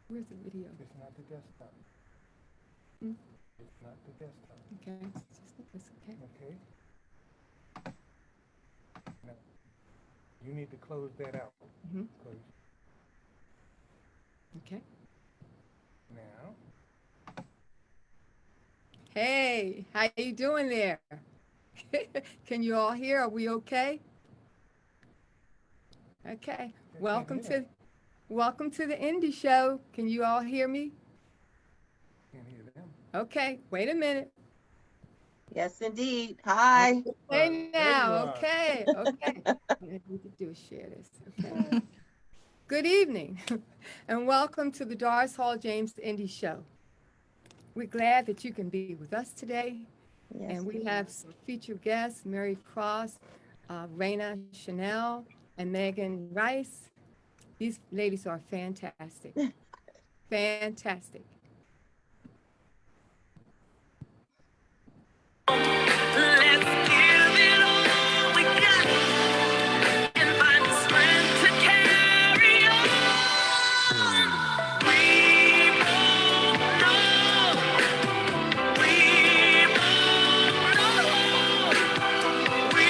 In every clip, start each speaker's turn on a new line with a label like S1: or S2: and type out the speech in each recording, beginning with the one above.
S1: Where's the video?
S2: It's not the desktop.
S1: Hmm?
S2: It's not the desktop.
S1: Okay. It's okay.
S2: Okay? Now, you need to close that out.
S1: Mm-hmm.
S2: Close.
S1: Okay.
S2: Now,
S1: Hey, how you doing there? Can you all hear? Are we okay? Okay.
S2: I can't
S1: Welcome
S2: hear that.
S1: to welcome to the Indie Show. Can you all hear me?
S2: Can't hear them.
S1: Okay. Wait a minute.
S3: Yes, indeed. Hi.
S1: Okay
S2: There
S1: now.
S2: you are.
S1: Okay. Okay. What I need to do is share this. Okay. Good evening, and welcome to the Doris Hall James Indie Show. We're glad that you can be with us today, and
S3: Yes,
S1: we
S3: we
S1: have
S3: are.
S1: some featured guests: Mary Cross, Raina Chanel, and Megan Rice. These ladies are fantastic. Fantastic. Let's give it all we got and find the strength to carry on. We both know, we both know, we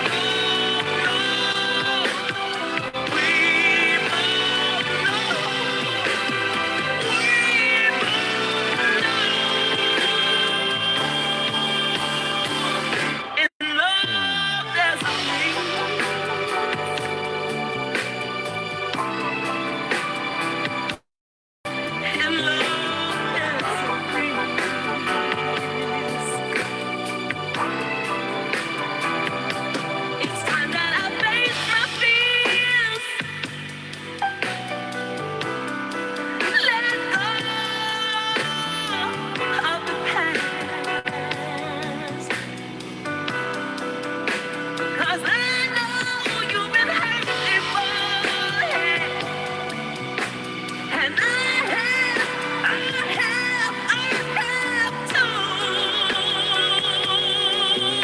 S1: both know, we in love there's a in love there's it's time that I face my fears, let go of the past. 'Cause I know you've been hurt before, yeah. And I have too,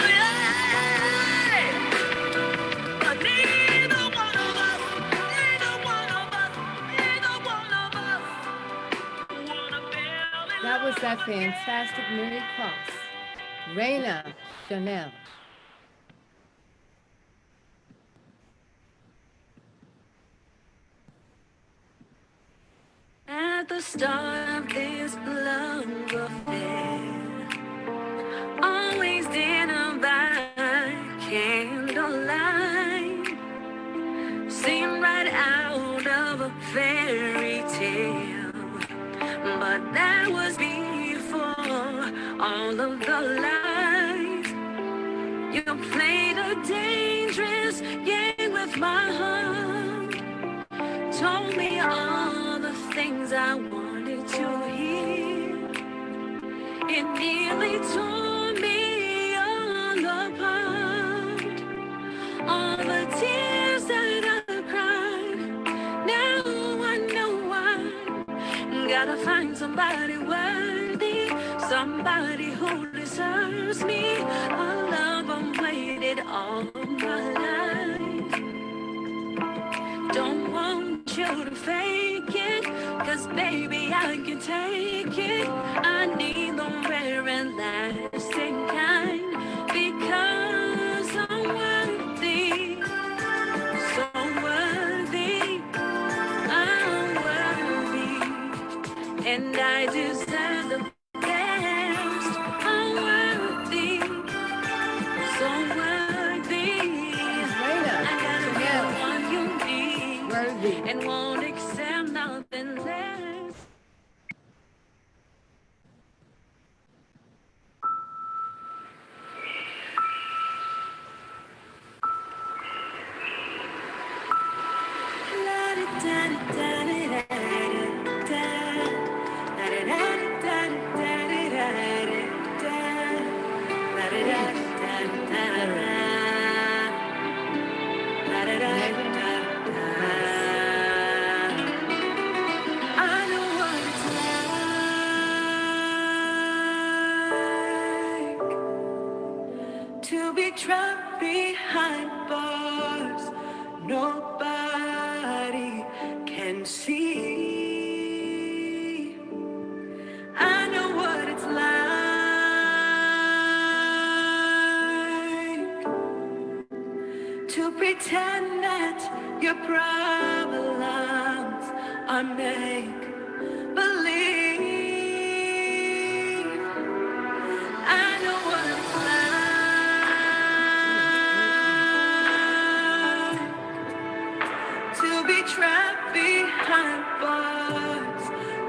S1: yeah. But neither one of us wanna fail in that was that fantastic Mary Cross, Raina Chanel. At the start of this love affair, always dinner by candlelight, seemed right out of a fairy tale. But that was before all of the lies. You played a dangerous game with my heart. Told me all the things I wanted to hear. It nearly tore me all apart. All the tears that I cried. Now I know why. Gotta find somebody worthy, somebody who deserves me. A love I've waited all my life. Don't want you to fake it, 'cause baby I can take it. I need the rare and lasting kind, because I'm worthy, so worthy, I'm worthy, and I deserve the best. I'm worthy, so worthy. I gotta be the one you need, worthy, and won't accept nothing less. I know what it's like to be trapped behind bars. Nobody can see.
S4: to pretend that your problems are make believe. I know what it's like to be trapped behind bars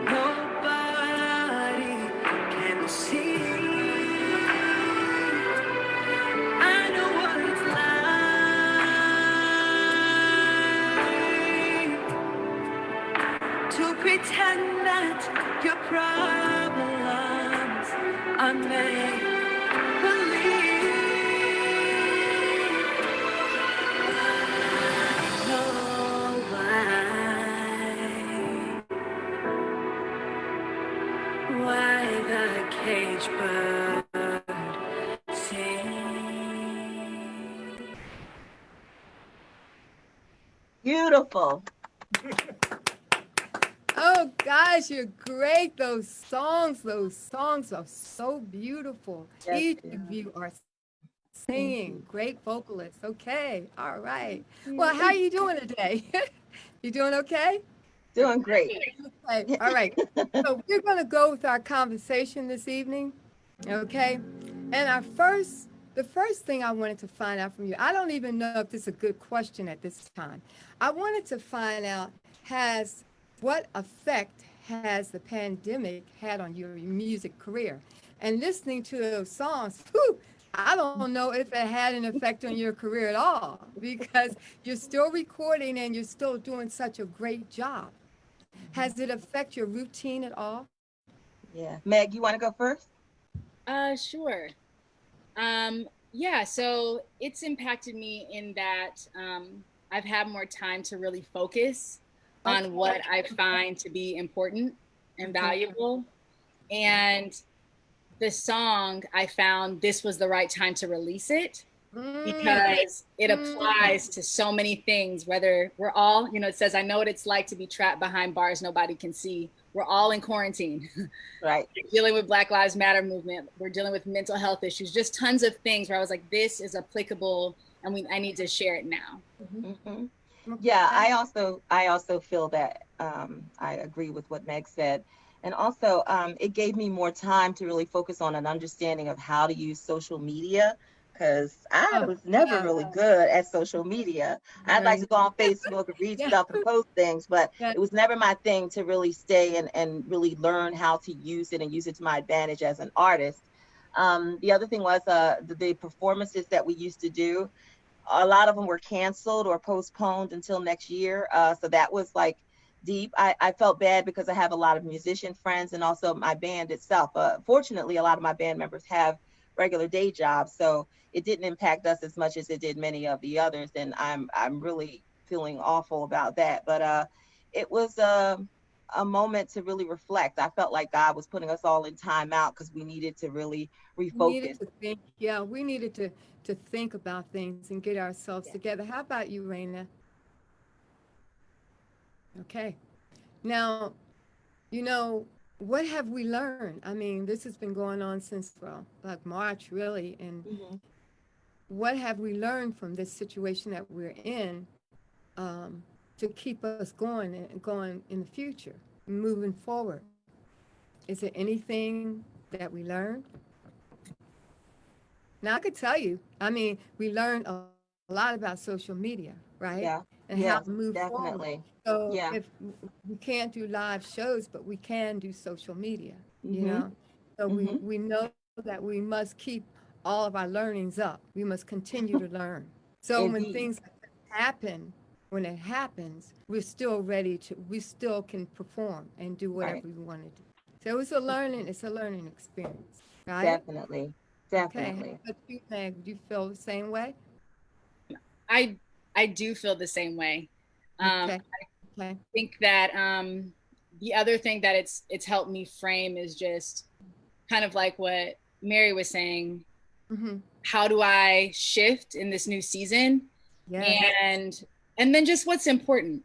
S4: nobody can see. I know what it's like to pretend that your problems are made believe. Know why the cage bird sings.
S3: Beautiful.
S1: Oh gosh, you're great. Those songs are so beautiful.
S3: Yes,
S1: Each
S3: they
S1: of you are
S3: Thank
S1: singing, great vocalists. Okay, all right.
S3: you.
S1: Well, how are you doing today? You doing okay?
S3: Doing great.
S1: Okay, all right. So we're going to go with our conversation this evening, okay? And the first thing I wanted to find out from you, I don't even know if this is a good question at this time. I wanted to find out what effect has the pandemic had on your music career? And listening to those songs, whew, I don't know if it had an effect on your career at all because you're still recording and you're still doing such a great job. Has it affect your routine at all?
S3: Yeah. Meg, you want to go first?
S5: Sure. Yeah, so it's impacted me in that I've had more time to really focus on what I find to be important and valuable. And the song, I found this was the right time to release it because it applies to so many things, whether we're all, it says, I know what it's like to be trapped behind bars nobody can see. We're all in quarantine.
S3: Right.
S5: We're dealing with Black Lives Matter movement. We're dealing with mental health issues, just tons of things where I was like, this is applicable and I need to share it now.
S3: Mm-hmm. Yeah, I also feel that I agree with what Meg said. And also, it gave me more time to really focus on an understanding of how to use social media because I was never really good at social media. I'd like to go on Facebook and read stuff and post things, but it was never my thing to really stay and really learn how to use it and use it to my advantage as an artist. The other thing was the performances that we used to do. A lot of them were canceled or postponed until next year. So that was like deep. I felt bad because I have a lot of musician friends and also my band itself. Fortunately, a lot of my band members have regular day jobs, so it didn't impact us as much as it did many of the others. And I'm really feeling awful about that. But it was a moment to really reflect. I felt like God was putting us all in time out because we needed to really refocus.
S1: We needed to think, we needed to think about things and get ourselves together. How about you, Raina? Okay. Now, what have we learned? I mean, this has been going on since, like March, really. And what have we learned from this situation that we're in to keep us going in the future, moving forward? Is there anything that we learned? Now, I could tell you, I mean, we learned a lot about social media, right?
S3: Yeah.
S1: And how to move
S3: definitely.
S1: forward. So if we can't do live shows, but we can do social media, So we know that we must keep all of our learnings up. We must continue to learn. So when things happen, when it happens, we're still we still can perform and do whatever we want to do. So it's a learning experience, right?
S3: Definitely. Definitely.
S1: Okay. But you, Meg, do you feel the same way?
S5: I do feel the same way.
S1: Okay.
S5: I think that the other thing that it's helped me frame is just kind of like what Mary was saying. How do I shift in this new season? And then just what's important.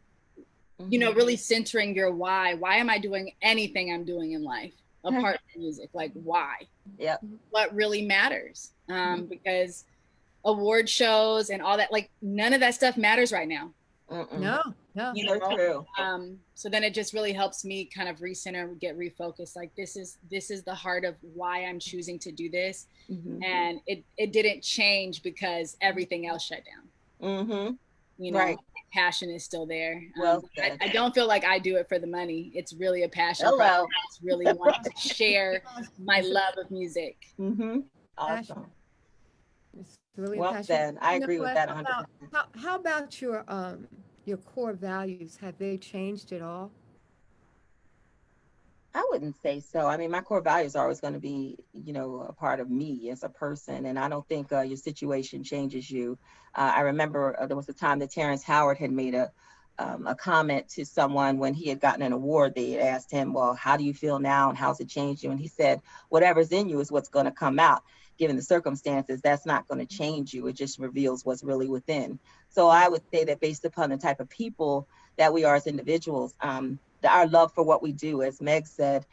S5: Really centering your why. Why am I doing anything I'm doing in life apart from music? Like why?
S3: Yeah.
S5: What really matters? Because award shows and all that. Like none of that stuff matters right now.
S3: Mm-mm.
S1: No.
S5: You
S3: So
S5: know?
S3: true.
S5: So then it just really helps me kind of recenter, get refocused. Like this is the heart of why I'm choosing to do this.
S3: Mm-hmm.
S5: And it didn't change because everything else shut down.
S3: Mm-hmm.
S5: You know,
S3: Right.
S5: passion is still there.
S3: Well
S5: I
S3: said.
S5: don't feel like I do it for the money. It's really a passion.
S3: Hello.
S5: I just really want to share my love of music.
S3: Mm-hmm.
S1: Passion.
S3: Awesome.
S1: It's really
S3: Well
S1: a passion.
S3: said. I
S1: You know
S3: agree with
S1: what?
S3: that 100%.
S1: How about your core values? Have they changed at all?
S3: I wouldn't say so. I mean, my core values are always going to be, a part of me as a person. And I don't think your situation changes you. I remember there was a time that Terrence Howard had made a comment to someone when he had gotten an award. They had asked him, well, how do you feel now and how's it changed you? And he said, whatever's in you is what's going to come out. Given the circumstances, that's not going to change you. It just reveals what's really within. So I would say that based upon the type of people that we are as individuals, our love for what we do, as Meg said,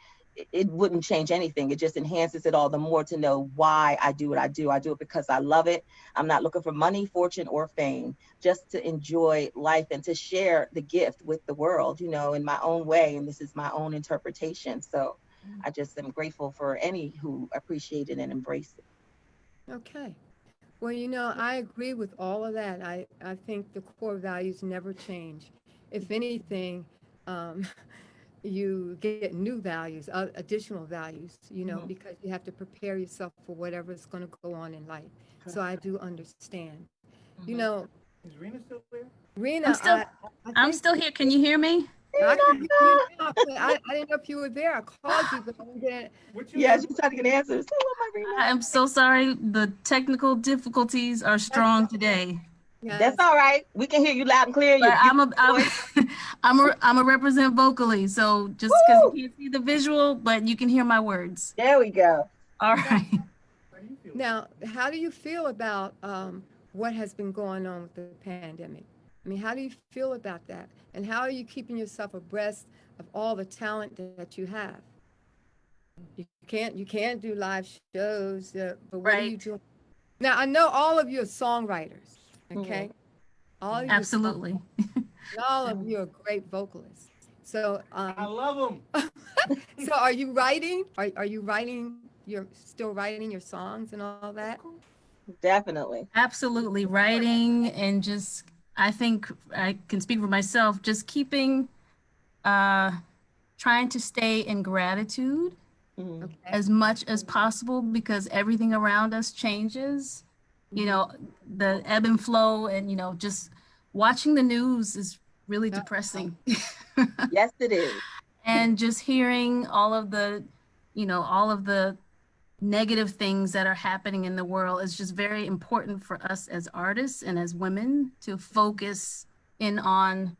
S3: it wouldn't change anything. It just enhances it all the more to know why I do what I do. I do it because I love it. I'm not looking for money, fortune, or fame, just to enjoy life and to share the gift with the world, in my own way. And this is my own interpretation. So I just am grateful for any who appreciate it and embrace it.
S1: Okay. Well, I agree with all of that. I think the core values never change. If anything, you get new values, additional values,
S3: Mhm.
S1: because you have to prepare yourself for whatever is going to go on in life. So I do understand. You
S3: Mhm.
S1: know,
S2: Is Rena still there?
S1: Rena,
S6: I'm
S1: think
S6: still here. Can you hear me?
S1: I can hear you now. I didn't know if you were there. I called you, but I didn't.
S2: What you
S3: Yeah,
S2: do?
S3: she's trying to get answers. Hello, Marina.
S6: I'm so sorry. The technical difficulties are strong today.
S3: That's
S1: Yes.
S3: all right. We can hear you loud and clear.
S6: But
S3: You
S6: I'm a represent vocally. So just because
S3: Woo!
S6: you can't see the visual, but you can hear my words.
S3: There we go.
S6: All right.
S2: How do you feel?
S1: Now, how do you feel about what has been going on with the pandemic? I mean, how do you feel about that? And how are you keeping yourself abreast of all the talent that you have? You can't do live shows, but what are you
S6: Right.
S1: doing? Now, I know all of you are songwriters, okay? All of you,
S6: Absolutely.
S1: all of you are great vocalists. So,
S2: I love them.
S1: so are you writing? Are you writing? You're still writing your songs and all that?
S3: Definitely.
S6: Absolutely. Writing and just, I think I can speak for myself, just keeping, trying to stay in gratitude
S3: Mhm.
S1: Okay.
S6: as much as possible because everything around us changes. You know, the ebb and flow, and just watching the news is really depressing.
S3: Yes, it is.
S6: And just hearing all of the negative things that are happening in the world is just very important for us as artists and as women to focus in on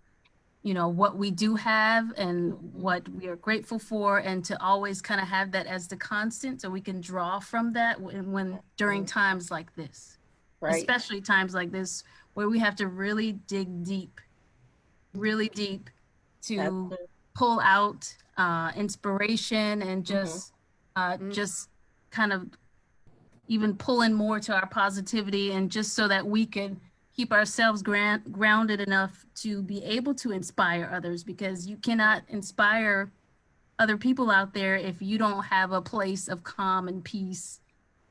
S6: what we do have and what we are grateful for, and to always kind of have that as the constant so we can draw from that when during times like this,
S3: Right.
S6: especially times like this where we have to really dig deep, really deep to
S3: Absolutely.
S6: pull out inspiration and just kind of even pull in more to our positivity, and just so that we can keep ourselves grounded enough to be able to inspire others, because you cannot inspire other people out there if you don't have a place of calm and peace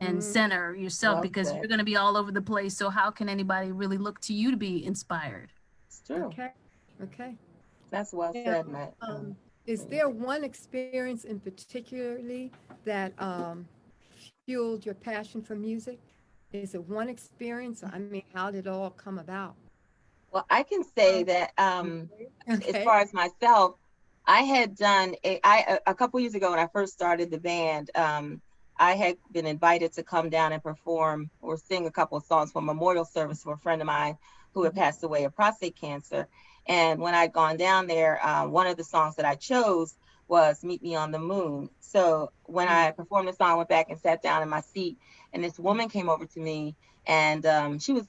S6: and center yourself,
S3: Well
S6: because
S3: said.
S6: you're going to be all over the place. So how can anybody really look to you to be inspired?
S3: It's true.
S1: Okay. Okay.
S3: That's well
S1: Yeah.
S3: said, Matt.
S1: Is there one experience in particularly that fueled your passion for music? Is it one experience? I mean, how did it all come about?
S3: Well, I can say that as
S1: Okay.
S3: far as myself, I had done a couple years ago when I first started the band. I had been invited to come down and perform or sing a couple of songs for a memorial service for a friend of mine who had passed away of prostate cancer. And when I'd gone down there, one of the songs that I chose was Meet Me on the Moon. So when I performed the song, I went back and sat down in my seat, and this woman came over to me, and she was,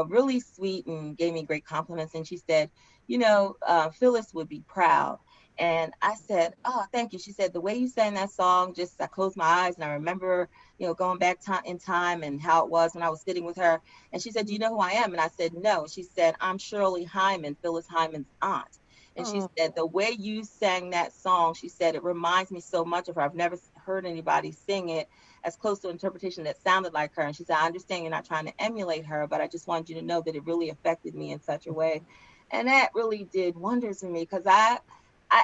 S3: really sweet and gave me great compliments. And she said, Phyllis would be proud. And I said, "Oh, thank you." She said, "The way you sang that song, just I closed my eyes and I remember, going back in time and how it was when I was sitting with her." And she said, "Do you know who I am?" And I said, "No." She said, "I'm Shirley Hyman, Phyllis Hyman's aunt." And she
S1: Oh,
S3: said, "The way you sang that song," she said, "it reminds me so much of her. I've never heard anybody sing it as close to interpretation that sounded like her." And she said, "I understand you're not trying to emulate her, but I just wanted you to know that it really affected me in such a way." And that really did wonders for me, because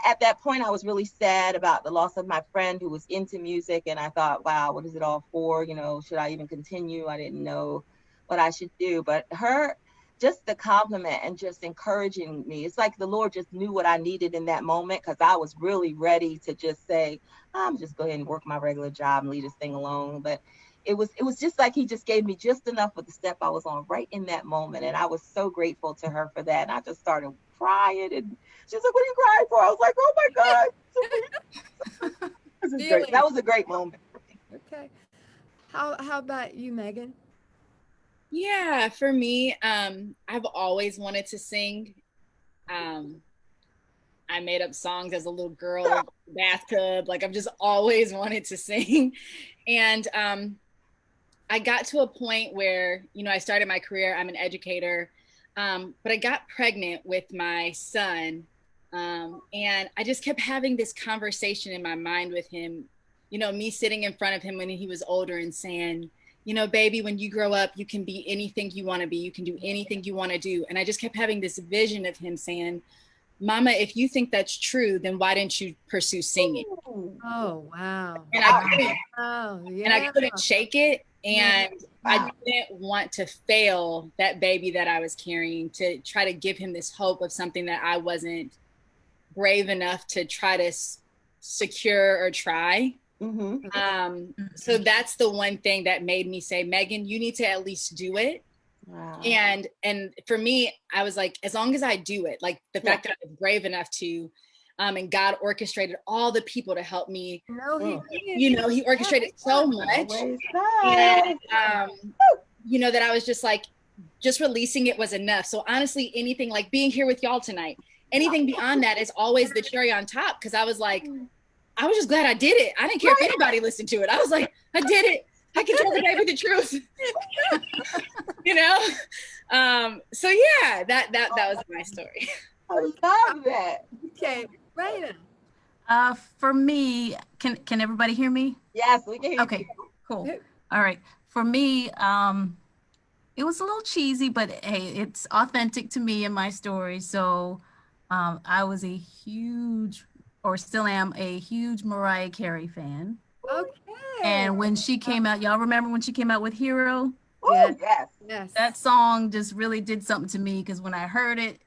S3: at that point, I was really sad about the loss of my friend who was into music. And I thought, wow, what is it all for? Should I even continue? I didn't know what I should do. But her, just the compliment and just encouraging me, it's like the Lord just knew what I needed in that moment, because I was really ready to just say, I'm just go ahead and work my regular job and leave this thing alone. But it was just like he just gave me just enough of the step I was on right in that moment. And I was so grateful to her for that. And I just started crying, and she's like, "What are you crying for?" I was like, "Oh my God." This is great. That was a great moment.
S1: okay. How about you, Megan?
S5: Yeah, for me, I've always wanted to sing. Um, I made up songs as a little girl, bathtub. Like I've just always wanted to sing, and I got to a point where I started my career. I'm an educator, but I got pregnant with my son, and I just kept having this conversation in my mind with him. Me sitting in front of him when he was older and saying, "Baby, when you grow up, you can be anything you want to be. You can do anything you want to do." And I just kept having this vision of him saying, "Mama, if you think that's true, then why didn't you pursue singing?"
S1: Oh, wow.
S5: And I couldn't,
S1: Wow.
S5: and I
S1: Yeah.
S5: couldn't shake it. And
S3: Wow.
S5: I didn't want to fail that baby that I was carrying, to try to give him this hope of something that I wasn't brave enough to try to secure or try. So that's the one thing that made me say, Meghan, you need to at least do it.
S3: Wow.
S5: And for me, I was like, as long as I do it, like the fact that I was brave enough to, and God orchestrated all the people to help me.
S1: No, he did.
S5: He orchestrated so much.
S3: Always
S5: And,
S3: nice.
S5: that I was just like, just releasing it was enough. So honestly, anything like being here with y'all tonight, anything beyond that is always the cherry on top. Cause I was like, I was just glad I did it. I didn't care if anybody listened to it. I was like, I did it. I can tell the baby the truth. So yeah, that was my story.
S3: I love that.
S1: Okay, right.
S6: For me, can everybody hear me?
S3: Yes, we can hear
S6: Okay, cool. All right. For me, it was a little cheesy, but hey, it's authentic to me and my story. So I was a huge, or still am, a huge Mariah Carey fan.
S1: Okay.
S6: And when she came out, y'all remember when she came out with Hero?
S3: Oh, yes.
S1: Yes.
S6: That song just really did something to me, because when I heard it,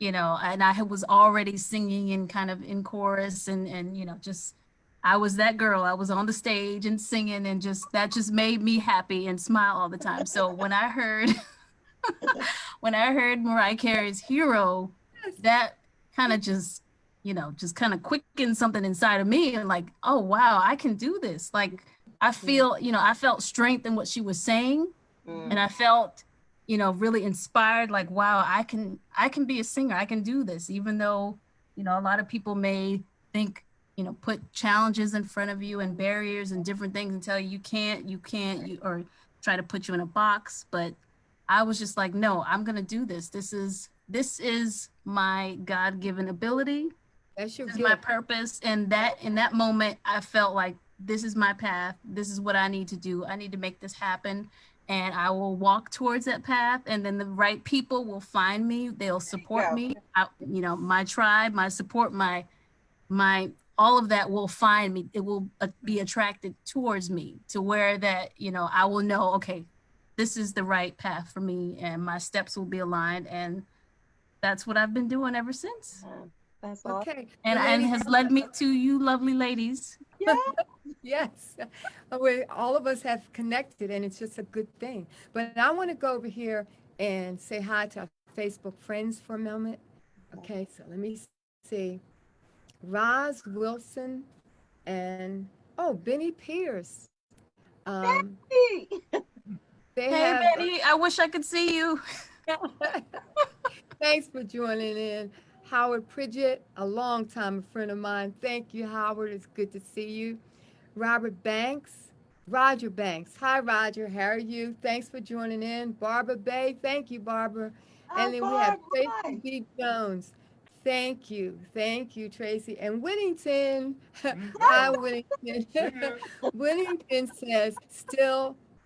S6: and I was already singing and kind of in chorus and just, I was that girl. I was on the stage and singing, and that just made me happy and smile all the time. So when I heard Mariah Carey's Hero, that kind of just kind of quickened something inside of me, and like, oh wow, I can do this. Like I felt strength in what she was saying, and I felt really inspired, like, wow, I can be a singer. I can do this, even though a lot of people may think, put challenges in front of you and barriers and different things and tell you you can't, or try to put you in a box. But I was just like, no, I'm gonna do this. This is my God-given ability.
S1: That's your
S6: This is my purpose. And that in that moment, I felt like this is my path. This is what I need to do. I need to make this happen. And I will walk towards that path. And then the right people will find me. They'll support me. My tribe, my support, my all of that will find me. It will be attracted towards me, to where that, I will know, okay, this is the right path for me, and my steps will be aligned. And that's what I've been doing ever since.
S3: That's awesome.
S1: Okay.
S6: And has led me to you lovely ladies.
S3: Yeah.
S1: Yes. All of us have connected, and it's just a good thing. But I want to go over here and say hi to our Facebook friends for a moment. Okay, so let me see. Roz Wilson and Benny Pierce.
S3: Hey.
S1: They
S6: Hey,
S1: have.
S6: Betty, I wish I could see you.
S1: Thanks for joining in. Howard Pridgett, a longtime friend of mine. Thank you, Howard. It's good to see you. Robert Banks, Roger Banks. Hi, Roger. How are you? Thanks for joining in. Barbara Bay. Thank you, Barbara. And then we have Tracy
S3: Hi.
S1: B. Jones. Thank you. Thank you, Tracy. And Whittington. Hi, Whittington. Whittington says,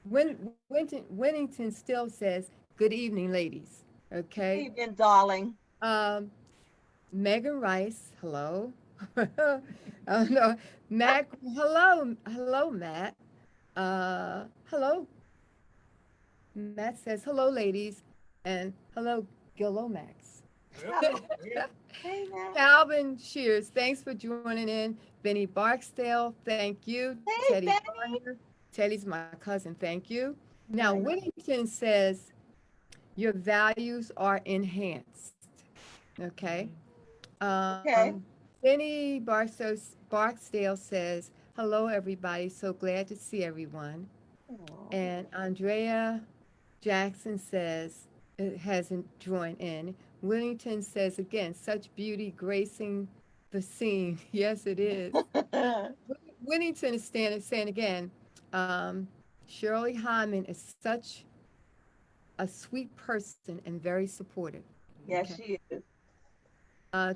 S1: Whittington still says, good evening, ladies. Okay.
S3: Evening, darling.
S1: Megan Rice, hello. Oh no, Matt, hello, Matt. Hello. Matt says, hello, ladies, and hello, Gilomax.
S3: Hey, man.
S1: Calvin Shears, thanks for joining in. Benny Barksdale, thank you.
S3: Hey,
S1: Teddy
S3: Benny.
S1: Garner, Teddy's my cousin, thank you. Now,
S3: Right.
S1: Whittington says, your values are enhanced. Okay.
S3: Okay.
S1: Benny Barksdale says, hello, everybody. So glad to see everyone. And Andrea Jackson says, it hasn't joined in. Willington says, again, such beauty gracing the scene. Yes, it is. Whittington is saying again, Shirley Hyman is such a sweet person and very supportive.
S3: Yes,
S1: Okay.
S3: she is.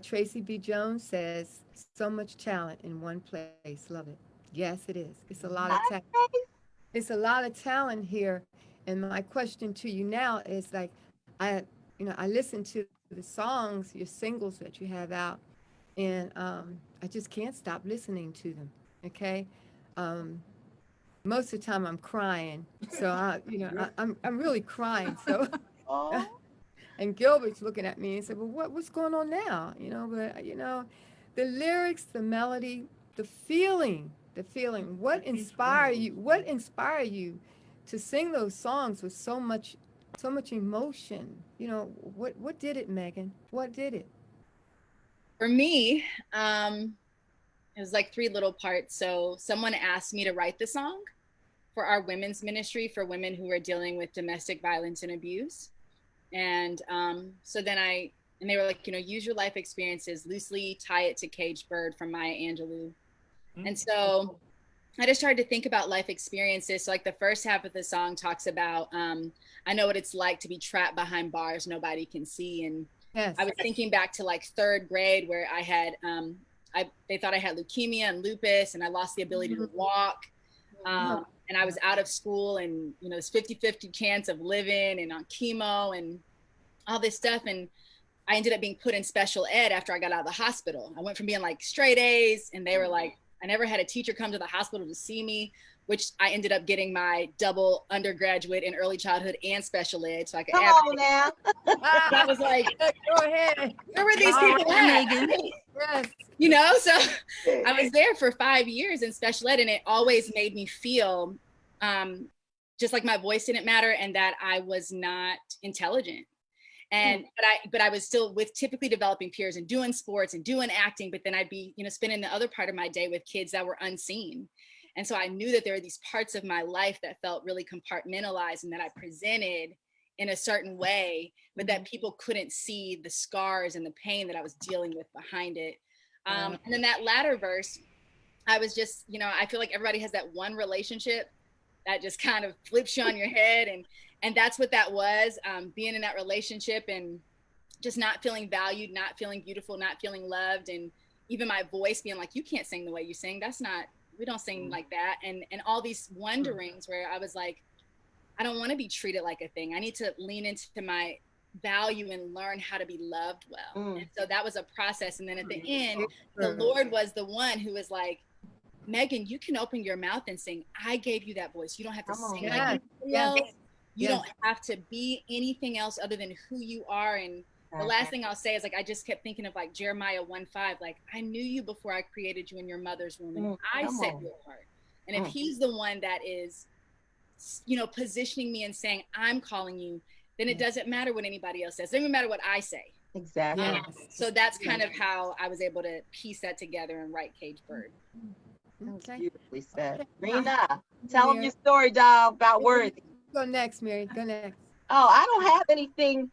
S1: Tracy B. Jones says, so much talent in one place. Love it. Yes, it is. It's a lot of
S3: Hi,
S1: talent.
S3: Grace.
S1: It's a lot of talent here. And my question to you now is like, I listen to the songs, your singles that you have out, and I just can't stop listening to them. Okay. Most of the time I'm crying. So I'm really crying. So
S3: Oh,
S1: and Gilbert's looking at me and said, well, what's going on now? But the lyrics, the melody, the feeling, what inspired you to sing those songs with so much emotion? What did it, Megan? What did it?
S5: For me, it was like three little parts. So someone asked me to write the song for our women's ministry for women who are dealing with domestic violence and abuse. And so then and they were like, use your life experiences, loosely tie it to Caged Bird from Maya Angelou. And so I just started to think about life experiences. So like the first half of the song talks about, I know what it's like to be trapped behind bars nobody can see. And
S1: Yes.
S5: I was thinking back to like third grade where I had, they thought I had leukemia and lupus and I lost the ability to walk. And I was out of school and, it's 50-50 chance of living and on chemo and all this stuff. And I ended up being put in special ed after I got out of the hospital. I went from being like straight A's and they were like, I never had a teacher come to the hospital to see me, which I ended up getting my double undergraduate in early childhood and special ed. So I could
S3: come on now.
S5: I was like,
S1: Go ahead.
S5: where were these people at?
S6: Megan.
S1: Yes.
S5: So I was there for 5 years in special ed and it always made me feel just like my voice didn't matter and that I was not intelligent. And but I was still with typically developing peers and doing sports and doing acting, but then I'd be, spending the other part of my day with kids that were unseen. And so I knew that there were these parts of my life that felt really compartmentalized and that I presented in a certain way, but that people couldn't see the scars and the pain that I was dealing with behind it. And then that latter verse, I was just, I feel like everybody has that one relationship that just kind of flips you on your head. And that's what that was, being in that relationship and just not feeling valued, not feeling beautiful, not feeling loved. And even my voice being like, you can't sing the way you sing. We don't sing like that. And all these wonderings where I was like, I don't want to be treated like a thing. I need to lean into my value and learn how to be loved well. And so that was a process. And then at the end, the Lord was the one who was like, Megan, you can open your mouth and sing. I gave you that voice. You don't have to sing like anybody else. You don't have to be anything else other than who you are. And the last thing I'll say is like, I just kept thinking of like Jeremiah 1:5, like I knew you before I created you in your mother's womb and I set you apart. And if he's the one that is, positioning me and saying, I'm calling you, then it doesn't matter what anybody else says. It doesn't matter what I say.
S3: Exactly.
S5: So that's kind of how I was able to piece that together and write Caged Bird.
S1: Okay.
S3: Beautifully said. Rena, tell them your story, dog, about Worthy.
S1: Go next, Mary. Go next.
S3: Oh, I don't have anything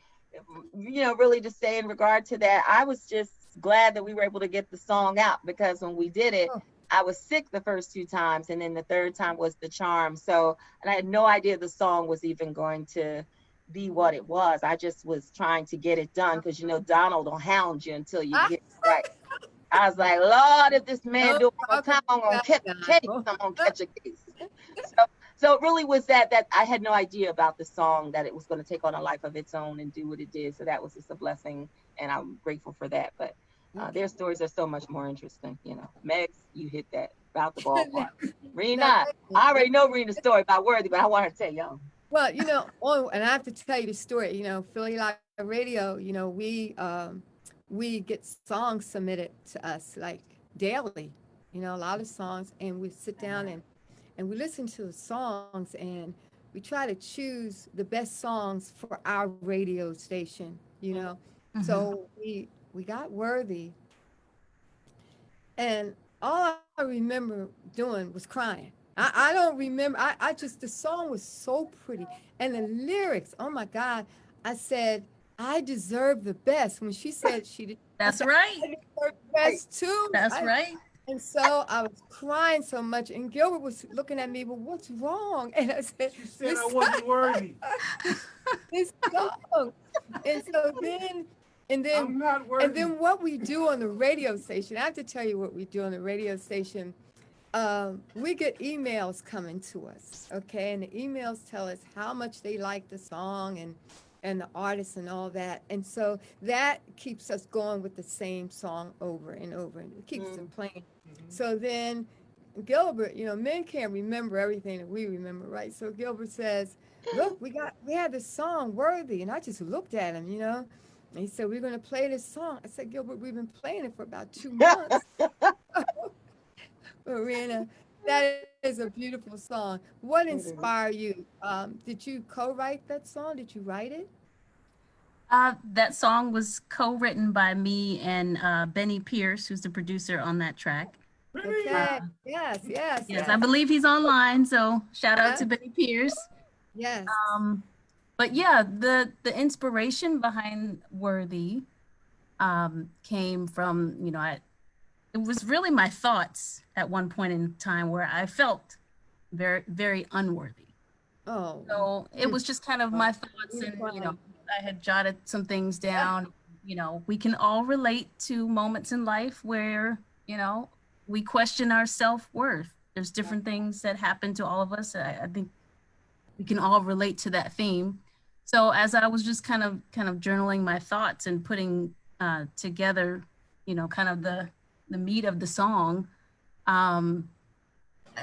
S3: really to say in regard to that, I was just glad that we were able to get the song out, because when we did it,
S1: Oh.
S3: I was sick the first 2 times, and then the third time was the charm. So, and I had no idea the song was even going to be what it was. I just was trying to get it done, because Donald will hound you until you get it right. I was like, Lord, if this man
S1: Don't
S3: do it one more
S1: talk
S3: time, I'm gonna
S1: about
S3: catch a
S1: that,
S3: case.
S1: Donald.
S3: I'm gonna catch a case. So it really was that I had no idea about the song, that it was going to take on a life of its own and do what it did. So that was just a blessing, and I'm grateful for that. But their stories are so much more interesting. Megs, you hit that about the ballpark. Rena, I already know Rena's story about Worthy, but I want her to tell y'all.
S1: Well, and I have to tell you the story. Philly Live Radio. We get songs submitted to us like daily. A lot of songs, and we sit down and we listen to the songs, and we try to choose the best songs for our radio station. So we got Worthy, and all I remember doing was crying. I don't remember. I just, the song was so pretty. And the lyrics, oh my God. I said, I deserve the best. When she said she did,
S6: That's right.
S1: I deserve the best too.
S6: That's right.
S1: And so I was crying so much. And Gilbert was looking at me, well, what's wrong? And I said,
S2: She said I wasn't worthy.
S1: this song. And so then,
S2: I'm not worthy.
S1: and then what we do on the radio station, I have to tell you what we do on the radio station. We get emails coming to us, okay? And the emails tell us how much they like the song and the artist and all that. And so that keeps us going with the same song over and over, and it keeps them playing. So then Gilbert, men can't remember everything that we remember, right? So Gilbert says, look, we had this song Worthy. And I just looked at him, and he said, we're going to play this song. I said, Gilbert, we've been playing it for about 2 months. Marina, that is a beautiful song. What inspired you? Did you co-write that song? Did you write it?
S6: That song was co-written by me and Benny Pierce, who's the producer on that track.
S1: Okay. Yes.
S6: I believe he's online, so shout out to
S1: Yeah.
S6: Benny Pierce.
S1: Yes.
S6: But yeah, the inspiration behind Worthy came from, it was really my thoughts at one point in time where I felt very, very unworthy.
S1: Oh.
S6: So it was just kind of my thoughts, and I had jotted some things down. We can all relate to moments in life where we question our self-worth. There's different things that happen to all of us. I think we can all relate to that theme. So as I was just kind of journaling my thoughts and putting together, kind of the meat of the song, I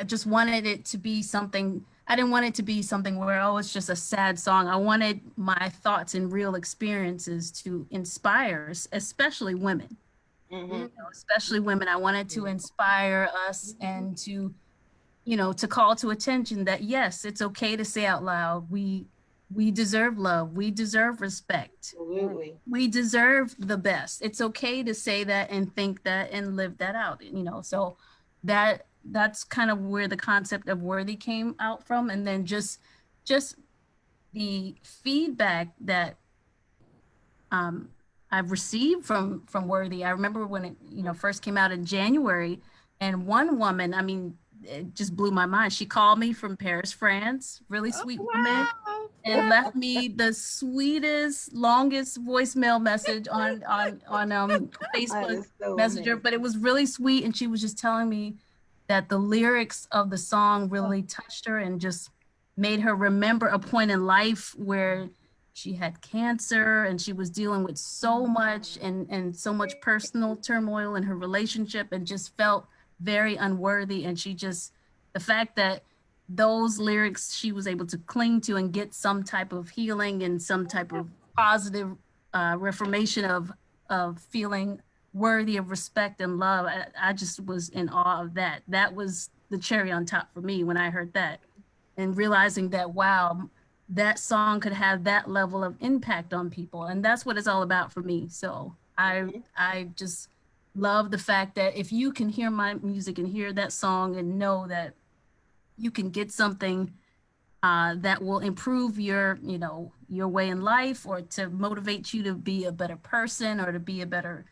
S6: just wanted it to be something. I didn't want it to be something where, oh, it's just a sad song. I wanted my thoughts and real experiences to inspire, especially women. Especially women. I wanted to inspire us and to, to call to attention that, yes, it's okay to say out loud, we deserve love. We deserve respect.
S3: Absolutely.
S6: We deserve the best. It's okay to say that and think that and live that out, so that's kind of where the concept of Worthy came out from. And then just the feedback that I've received from Worthy. I remember when it first came out in January, and one woman, I mean, it just blew my mind. She called me from Paris, France, really sweet woman, and left me the sweetest, longest voicemail message on Facebook Messenger. But it was really sweet, and she was just telling me that the lyrics of the song really touched her and just made her remember a point in life where she had cancer and she was dealing with so much and so much personal turmoil in her relationship, and just felt very unworthy. And the fact that those lyrics she was able to cling to and get some type of healing and some type of positive reformation of feeling worthy of respect and love. I just was in awe of that. That was the cherry on top for me when I heard that, and realizing that, wow, that song could have that level of impact on people. And that's what it's all about for me. So I just love the fact that if you can hear my music and hear that song and know that you can get something that will improve your, your way in life, or to motivate you to be a better person, or to be a better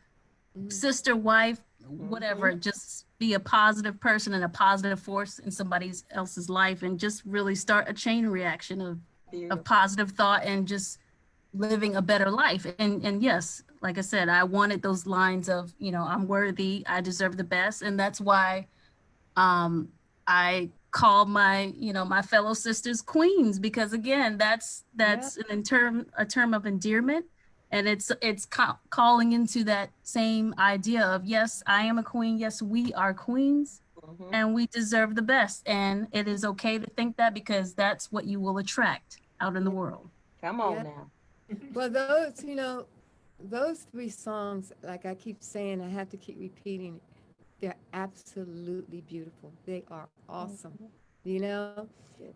S6: sister, wife, whatever. Just be a positive person and a positive force in somebody else's life, and just really start a chain reaction of positive thought and just living a better life. And yes, like I said, I wanted those lines of, I'm worthy, I deserve the best. And that's why I call my, my fellow sisters queens, because again, that's a term of endearment. And it's calling into that same idea of, yes, I am a queen. Yes, we are queens, and we deserve the best. And it is okay to think that, because that's what you will attract out in the world.
S3: Come on now.
S1: Well, those three songs, like I keep saying, I have to keep repeating it, they're absolutely beautiful. They are awesome,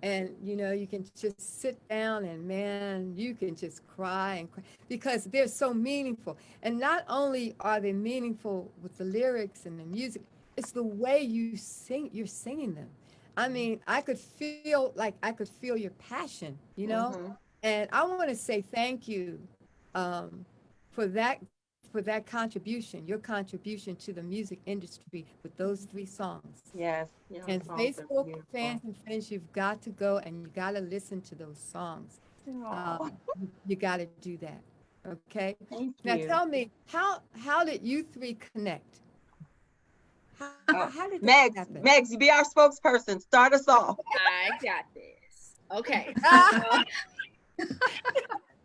S1: and you can just sit down and, man, you can just cry and cry, because they're so meaningful. And not only are they meaningful with the lyrics and the music, it's the way you're singing them. I mean, I could feel your passion, And I want to say thank you for that contribution, your contribution to the music industry with those three songs.
S3: Yes.
S1: And Facebook fans and friends, you've got to go and you got to listen to those songs. You got to do that. Okay. Now tell me, how did you three connect? How did that happen?
S3: Megs, you be our spokesperson. Start us off.
S5: I got this. Okay.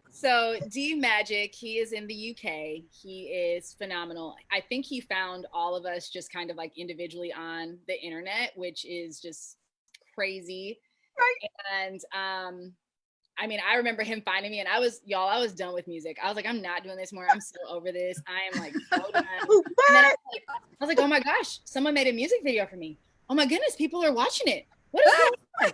S5: So D Magic, he is in the UK. He is phenomenal. I think he found all of us just kind of like individually on the internet, which is just crazy. Right. And I mean, I remember him finding me, and I was done with music. I was like, I'm not doing this more. I'm so over this. I am like so done. And then I was like, oh my gosh, someone made a music video for me. Oh my goodness, people are watching it. What is going on?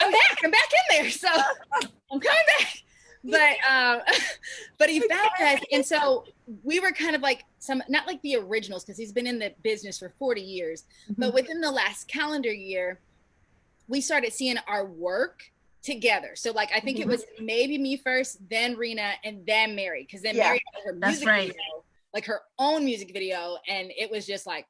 S5: I'm back in there. So I'm coming back. But he found us, and so we were kind of like not like the originals, because he's been in the business for 40 years, but within the last calendar year, we started seeing our work together. So like, I think it was maybe me first, then Rena, and then Mary, because then Mary had her music video, like her own music video, and it was just like,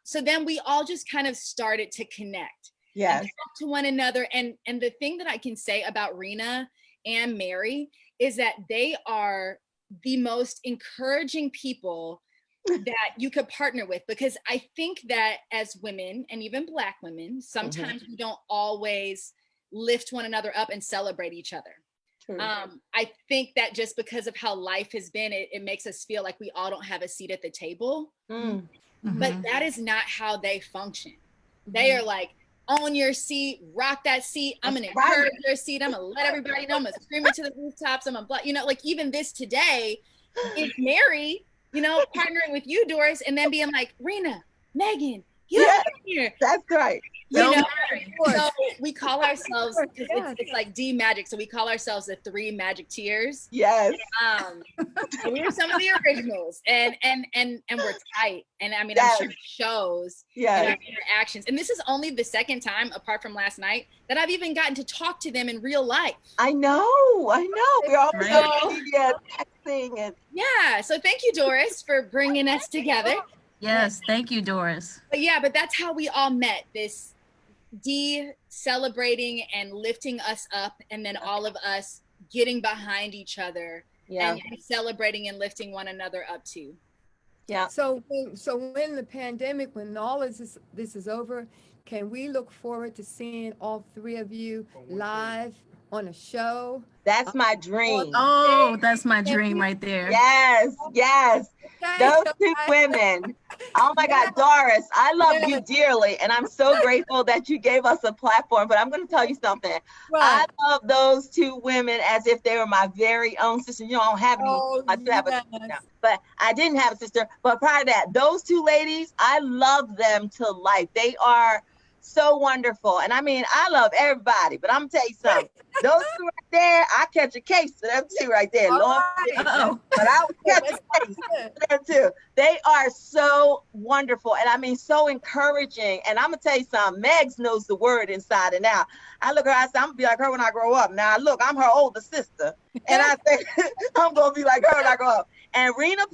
S5: so then we all just kind of started to connect. And talk to one another. And the thing that I can say about Rena and Mary is that they are the most encouraging people that you could partner with, because I think that as women, and even Black women, sometimes we don't always lift one another up and celebrate each other. I think that just because of how life has been, it makes us feel like we all don't have a seat at the table. But that is not how they function. They are like, own your seat, rock that seat. I'm gonna encourage your seat. I'm gonna let everybody know. I'm gonna scream it to the rooftops. I'm gonna, like even this today is Mary, partnering with you, Doris, and then being like, Rena, Meghan, get up here.
S3: That's right.
S5: So we call ourselves, it's like D Magic, so we call ourselves the 3 Magic Tears.
S3: Yes.
S5: So we were some of the originals, and we're tight. And I mean, I'm sure it shows in our interactions. And this is only the second time, apart from last night, that I've even gotten to talk to them in real life.
S3: I know. We're always on media, texting, and
S5: so thank you, Doris, for bringing us together.
S6: Yes, thank you, Doris.
S5: But that's how we all met. This D celebrating and lifting us up, and then all of us getting behind each other and celebrating and lifting one another up too.
S1: So when the pandemic, when all of this is over, can we look forward to seeing all 3 of you live on a show?
S3: That's my dream.
S6: Oh, that's my dream right there.
S3: Yes. Those 2 women. Oh my God, Doris, I love you dearly, and I'm so grateful that you gave us a platform. But I'm going to tell you something. I love those 2 women as if they were my very own sister. I don't have any. But I didn't have a sister. But prior to that, those 2 ladies, I love them to life. They are so wonderful. And I mean, I love everybody, but I'm gonna tell you something. Those two right there, I catch a case for them two right there.
S1: All
S3: Lord,
S1: right.
S6: Uh-oh.
S3: but I would catch a case for them too. They are so wonderful, and I mean, so encouraging. And I'm gonna tell you something. Megs knows the word inside and out. I look at her, I say, I'm gonna be like her when I grow up. Now, look, I'm her older sister, and I say, I'm gonna be like her when I grow up. And Rena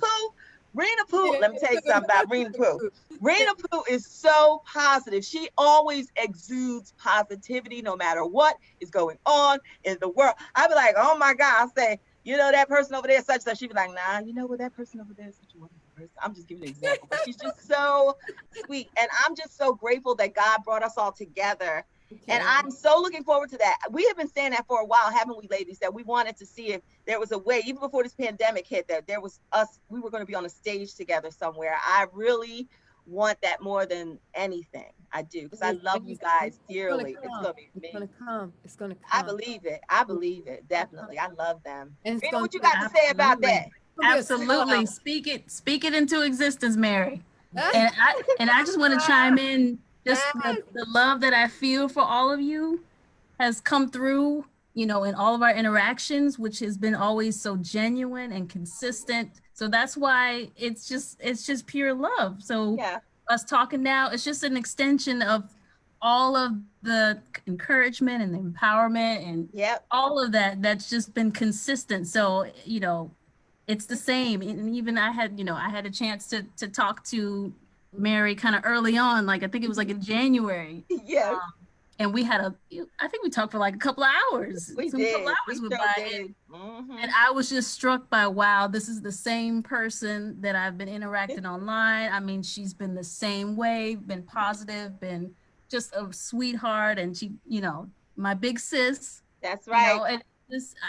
S3: Pooh, let me tell you something about Rena Pooh. Rena Pooh is so positive. She always exudes positivity no matter what is going on in the world. I'd be like, oh my God, I say, you know, that person over there, such and such. She'd be like, nah, you know what, that person over there is such a wonderful person. I'm just giving an example, but she's just so sweet. And I'm just so grateful that God brought us all together. And I'm so looking forward to that. We have been saying that for a while, haven't we, ladies? That we wanted to see if there was a way, even before this pandemic hit, that there was us, we were going to be on a stage together somewhere. I really want that more than anything. I do, because I love you guys dearly. It's going to be
S1: It's going to come. It's going to come.
S3: I believe it. I believe it. Definitely. I love them.
S1: And it's
S3: Rena,
S1: gonna
S3: what you got to say about that?
S6: Absolutely. Speak it into existence, Mary. And I just want to chime in. Just the love that I feel for all of you has come through, you know, in all of our interactions, which has been always so genuine and consistent. So that's why it's just pure love. So
S3: Yeah.
S6: us talking now, it's just an extension of all of the encouragement and the empowerment and
S3: Yep.
S6: all of that that's just been consistent. So, you know, it's the same. And even I had a chance to talk to Mary kind of early on, like I think it was like in January.
S3: Yes.
S6: And we had I think we talked for like a couple of hours.
S3: We
S6: Some
S3: did.
S6: couple hours
S3: We
S6: went
S3: sure
S6: by.
S3: did. Mhm.
S6: And I was just struck by, wow, this is the same person that I've been interacting online. I mean, she's been the same way, been positive, been just a sweetheart. And she, you know, my big sis.
S3: That's right.
S6: You know, and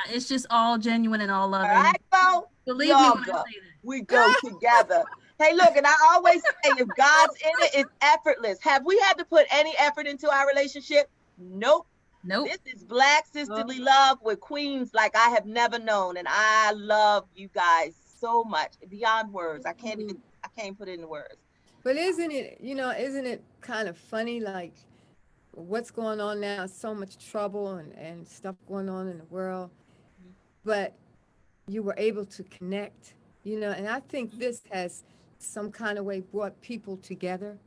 S6: it's just all genuine and all loving.
S3: All right, folks.
S6: Believe me when I say that.
S3: We go together. Hey, look, and I always say, if God's in it, it's effortless. Have we had to put any effort into our relationship? Nope.
S6: Nope.
S3: This is Black sisterly love with queens like I have never known, and I love you guys so much beyond words. I can't put it into words.
S1: But isn't it kind of funny, like what's going on now, so much trouble and stuff going on in the world, but you were able to connect, you know, and I think this has some kind of way brought people together,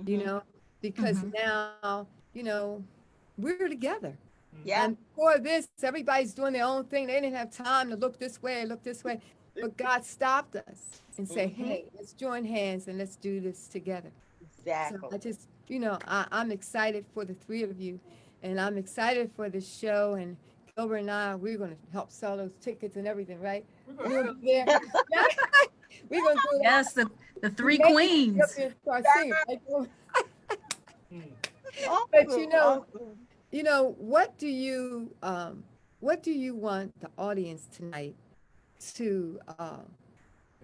S1: you know, because now, you know, we're together.
S3: Yeah.
S1: And before this, everybody's doing their own thing. They didn't have time to look this way, but God stopped us and said, hey, let's join hands and let's do this together.
S3: Exactly.
S1: So I just, you know, I'm excited for the three of you, and I'm excited for this show. And Gilbert and I, we're going to help sell those tickets and everything, right? We're going to be there. We're going to do that.
S6: Yes, the three queens.
S1: Start singing, right? But you know, what do you want the audience tonight to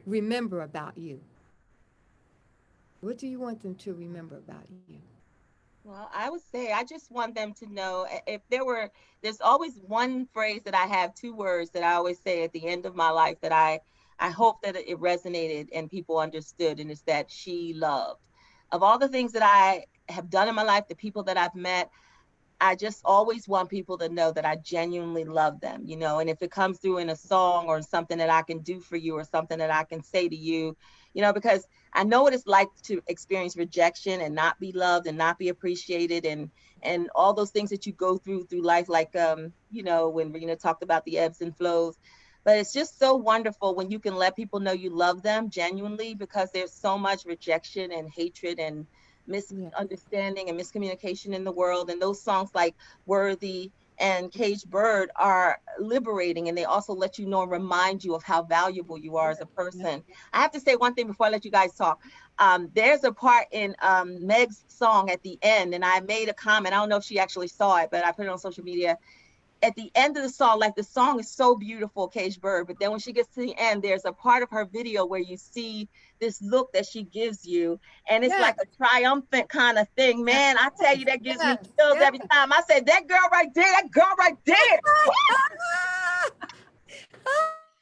S1: remember about you? What do you want them to remember about you?
S3: Well, I would say I just want them to know, if there's always one phrase that I have, two words that I always say at the end of my life that I hope that it resonated and people understood, and it's that she loved. Of all the things that I have done in my life, the people that I've met, I just always want people to know that I genuinely love them, you know, and if it comes through in a song or something that I can do for you or something that I can say to you, you know, because I know what it's like to experience rejection and not be loved and not be appreciated and all those things that you go through life, like, you know, when Rena talked about the ebbs and flows. But it's just so wonderful when you can let people know you love them genuinely, because there's so much rejection and hatred and misunderstanding and miscommunication in the world. And those songs like Worthy and Caged Bird are liberating, and they also let you know and remind you of how valuable you are as a person. I have to say one thing before I let you guys talk. There's a part in Meg's song at the end, and I made a comment. I don't know if she actually saw it, but I put it on social media. At the end of the song, like, the song is so beautiful, Caged Bird, but then when she gets to the end, there's a part of her video where you see this look that she gives you, and it's like a triumphant kind of thing. Man, I tell you, that gives me chills every time. I said, that girl right there.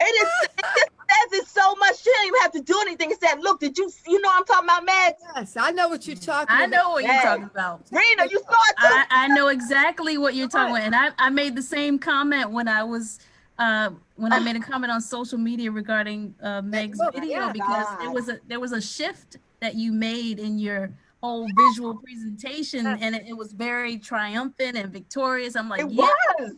S3: It just says it so much. She didn't even have to do anything and said, look, you know I'm talking about, Meg?
S1: Yes, I know what you're talking
S6: I
S1: about.
S6: know what you're
S3: Yes.
S6: talking about.
S3: Rena, you saw it too.
S6: I know exactly what you're talking about. And I made the same comment when I was when I made a comment on social media regarding Meg's
S1: look,
S6: video,
S1: yeah.
S6: because there was a shift that you made in your whole visual presentation, and it was very triumphant and victorious. I'm like,
S3: It
S6: yeah,
S3: was.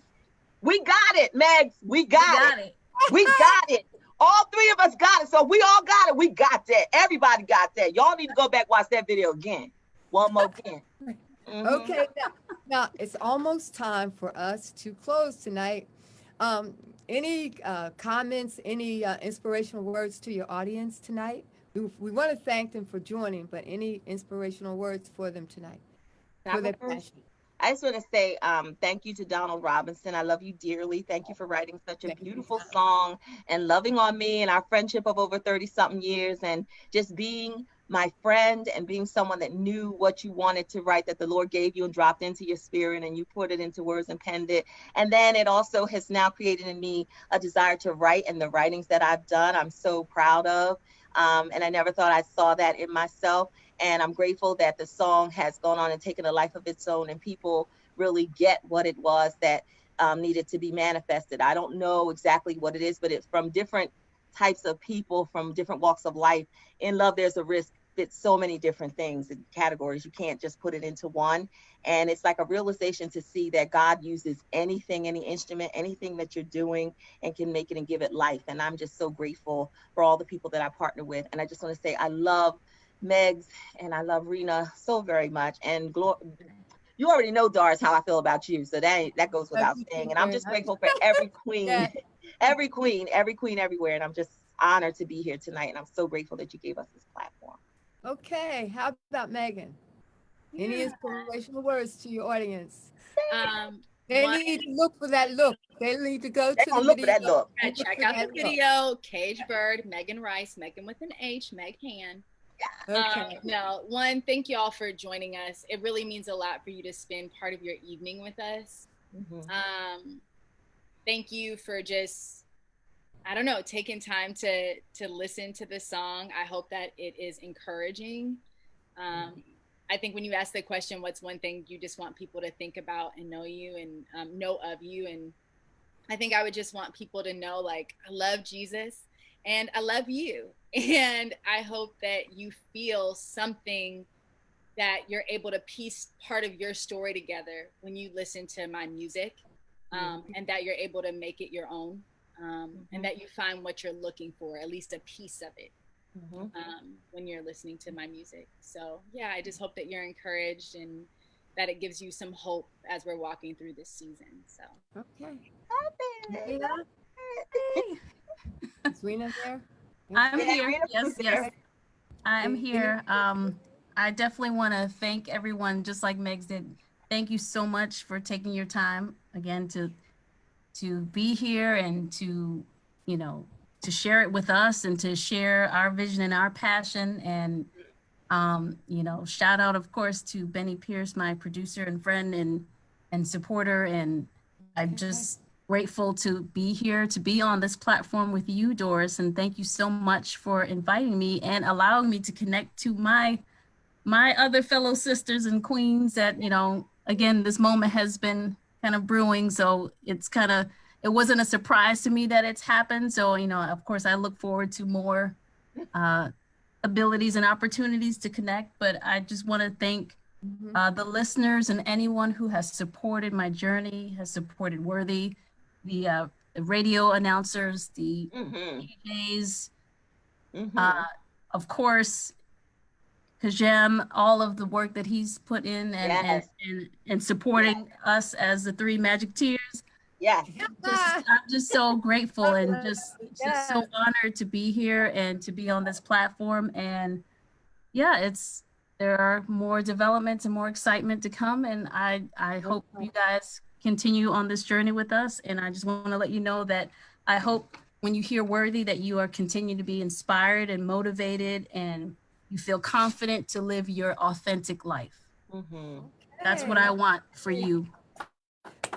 S3: We got it, Megs. We
S6: we
S3: got
S6: got
S3: it.
S6: it.
S3: We got it. All three of us got it. So we all got it. We got that. Everybody got that. Y'all need to go back, watch that video again. One more again. Mhm.
S1: Okay, now it's almost time for us to close tonight. Any comments, any inspirational words to your audience tonight? We want to thank them for joining, but any inspirational words for them tonight? For their passion.
S3: I just want to say thank you to Donald Robinson. I love you dearly. Thank you for writing such a beautiful song and loving on me and our friendship of over 30-something years, and just being my friend and being someone that knew what you wanted to write, that the Lord gave you and dropped into your spirit, and you put it into words and penned it. And then it also has now created in me a desire to write, and the writings that I've done, I'm so proud of. And I never thought I saw that in myself. And I'm grateful that the song has gone on and taken a life of its own, and people really get what it was that needed to be manifested. I don't know exactly what it is, but it's from different types of people from different walks of life. In love, there's a risk. Fits so many different things and categories. You can't just put it into one. And it's like a realization to see that God uses anything, any instrument, anything that you're doing, and can make it and give it life. And I'm just so grateful for all the people that I partner with. And I just want to say I love Megs and I love Rena so very much. And you already know, Doris, how I feel about you. So that goes without saying. And I'm just grateful for every queen,
S1: Yeah.
S3: every queen everywhere. And I'm just honored to be here tonight. And I'm so grateful that you gave us this platform.
S1: Okay, how about Megan? Any inspirational words to your audience? They need to look for that look. They need to go to the
S3: Look for
S1: video.
S3: that look.
S5: Check out the video, Cage Bird, Meghan Rice, Meghan with an H, Meghan.
S1: Okay.
S5: No, one, thank you all for joining us. It really means a lot for you to spend part of your evening with us. Thank you for just, I don't know, taking time to listen to the song. I hope that it is encouraging. I think when you ask the question, what's one thing you just want people to think about and know you and know of you? And I think I would just want people to know, like, I love Jesus and I love you. And I hope that you feel something, that you're able to piece part of your story together when you listen to my music, and that you're able to make it your own, and that you find what you're looking for, at least a piece of it, when you're listening to my music. So yeah, I just hope that you're encouraged and that it gives you some hope as we're walking through this season. So
S1: Okay. Is Rena there?
S6: I'm here.
S3: Rena,
S6: Yes,
S3: who's
S6: yes.
S3: there?
S6: I'm here. I definitely want to thank everyone, just like Megs did. Thank you so much for taking your time again to be here and to, you know, to share it with us and to share our vision and our passion. And, you know, shout out, of course, to Benny Pierce, my producer and friend and supporter. And I'm just grateful to be here, to be on this platform with you, Doris. And thank you so much for inviting me and allowing me to connect to my other fellow sisters and queens that, you know, again, this moment has been kind of brewing. So it's kind of, it wasn't a surprise to me that it's happened. So, you know, of course, I look forward to more abilities and opportunities to connect. But I just want to thank the listeners and anyone who has supported my journey, has supported Worthy, the radio announcers, the DJs, of course, Kajem, all of the work that he's put in and supporting us as the Three Magic Tears.
S3: Yes.
S6: I'm just so grateful and just so honored to be here and to be on this platform. And yeah, there are more developments and more excitement to come. And I hope you guys continue on this journey with us. And I just want to let you know that I hope when you hear Worthy that you are continuing to be inspired and motivated and you feel confident to live your authentic life. That's what I want for you.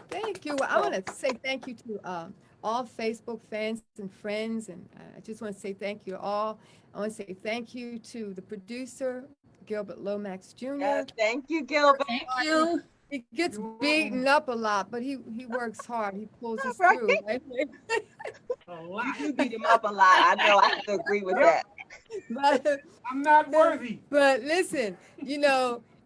S1: Thank you. I want to say thank you to all Facebook fans and friends. And I just want to say thank you all. I want to say thank you to the producer, Gilbert Lomax Jr.
S3: Yes, thank you, Gilbert.
S6: Thank you.
S1: He gets beaten up a lot, but he works hard. He pulls us
S3: Right.
S1: through. Right?
S2: A lot.
S3: You do beat him up a lot. I know. I have to agree with that.
S1: but,
S2: I'm not worthy.
S1: but listen,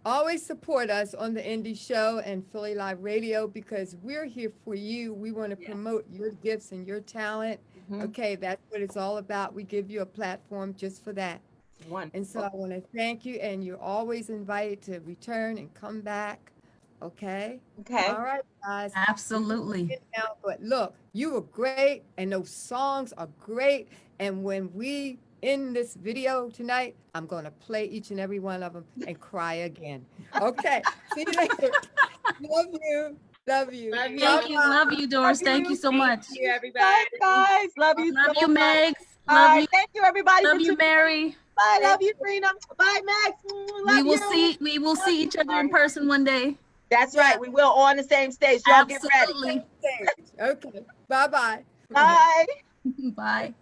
S1: always support us on the Indie Show and Philly Live Radio because we're here for you. We want to
S3: Yes.
S1: promote your gifts and your talent.
S3: Mhm.
S1: Okay, that's what it's all about. We give you a platform just for that.
S3: Wonderful.
S1: And so I want to thank you, and you're always invited to return and come back. Okay?
S3: Okay.
S1: All right, guys.
S6: Absolutely.
S1: Now, but look, you were great, and those songs are great. And when we end this video tonight, I'm going to play each and every one of them and cry again. Okay. See you later. Love you. Love you.
S5: Love you.
S6: Thank you. Love you, Doris. Thank you so much.
S5: Thank you,
S3: Bye,
S5: everybody.
S3: guys. Love you.
S6: Love
S3: so
S6: you,
S3: much.
S6: Megs.
S3: All
S6: Love
S3: right.
S6: you.
S3: Thank you, everybody.
S6: Love
S3: for
S6: you,
S3: tuning in.
S6: Mary.
S3: Bye. Love you, Trina. Bye, Max. Love
S6: We will
S3: you.
S6: see. We will see each other in
S3: Bye.
S6: person one day.
S3: That's right. We will on the same stage. Y'all get ready.
S6: Absolutely.
S1: Okay. Bye-bye.
S3: Bye.
S6: Bye.